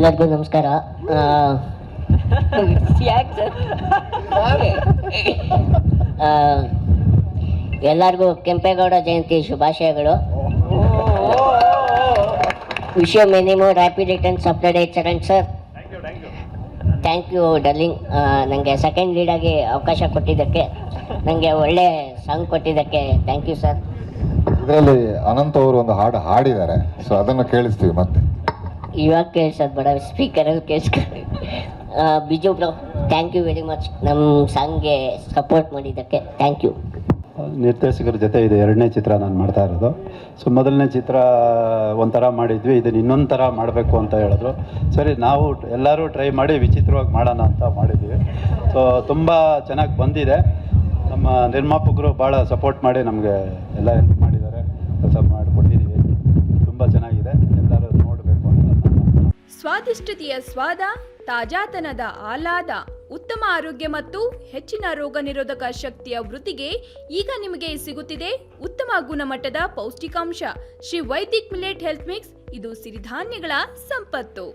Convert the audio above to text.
ಎಲ್ಲರಿಗೂ ನಮಸ್ಕಾರ. ಎಲ್ಲರಿಗೂ ಕೆಂಪೇಗೌಡ ಜಯಂತಿ ಶುಭಾಶಯಗಳು. Wish you many more happy returns of the day Charan sir. Thank you darling, ನನಗೆ ಸೆಕೆಂಡ್ ಲೀಡಾಗಿ ಅವಕಾಶ ಕೊಟ್ಟಿದ್ದಕ್ಕೆ, ನನಗೆ ಒಳ್ಳೆ ಸಾಂಗ್ ಕೊಟ್ಟಿದ್ದಕ್ಕೆ ಥ್ಯಾಂಕ್ ಯು ಸರ್. ಇದರಲ್ಲಿ ಅನಂತ್ ಅವರು ಒಂದು ಹಾಡು ಹಾಡಿದ್ದಾರೆ, ಸೊ ಅದನ್ನು ಕೇಳಿಸ್ತೀವಿ ಮತ್ತೆ. ಇವಾಗ ಕೇಳಿಸೋದು ಬೇಡ, ಸ್ಪೀಕರಲ್ಲಿ ಕೇಳಿಸ್ಕೊಳ್ಳಿ. Biju bro, thank you very much ನಮ್ಮ ಸಾಂಗ್ಗೆ ಸಪೋರ್ಟ್ ಮಾಡಿದ್ದಕ್ಕೆ ಥ್ಯಾಂಕ್ ಯು. ನಿರ್ದೇಶಕರ ಜೊತೆ ಇದು ಎರಡನೇ ಚಿತ್ರ ನಾನು ಮಾಡ್ತಾ ಇರೋದು. ಸೊ ಮೊದಲನೇ ಚಿತ್ರ ಒಂಥರ ಮಾಡಿದ್ವಿ, ಇದನ್ನು ಇನ್ನೊಂದು ಥರ ಮಾಡಬೇಕು ಅಂತ ಹೇಳಿದ್ರು. ಸರಿ, ನಾವು ಎಲ್ಲರೂ ಟ್ರೈ ಮಾಡಿ ವಿಚಿತ್ರವಾಗಿ ಮಾಡೋಣ ಅಂತ ಮಾಡಿದ್ವಿ. ಸೊ ತುಂಬ ಚೆನ್ನಾಗಿ ಬಂದಿದೆ. ನಮ್ಮ ನಿರ್ಮಾಪಕರು ಭಾಳ ಸಪೋರ್ಟ್ ಮಾಡಿ ನಮಗೆ ಎಲ್ಲ ಹೆಲ್ಪ್ ಮಾಡಿದ್ದಾರೆ, ಕೆಲಸ ಮಾಡಿಕೊಟ್ಟಿದ್ದೀವಿ. ತುಂಬ ಚೆನ್ನಾಗಿದೆ, ಎಲ್ಲರೂ ನೋಡಬೇಕು ಅಂತ. ಸ್ವಾದಿಷ್ಟತೆಯ ಸ್ವಾದ, ತಾಜಾತನದ ಆಹ್ಲಾದ, ಉತ್ತಮ ಆರೋಗ್ಯ ಮತ್ತು ಹೆಚ್ಚಿನ ರೋಗ ನಿರೋಧಕ ಶಕ್ತಿಯ ವೃದ್ಧಿಗೆ ಈಗ ನಿಮಗೆ ಸಿಗುತ್ತಿದೆ ಉತ್ತಮ ಗುಣಮಟ್ಟದ ಪೌಷ್ಟಿಕಾಂಶ. Shri Vaidik millet health mix, ಇದು ಸಿರಿಧಾನ್ಯಗಳ ಸಂಪತ್ತು.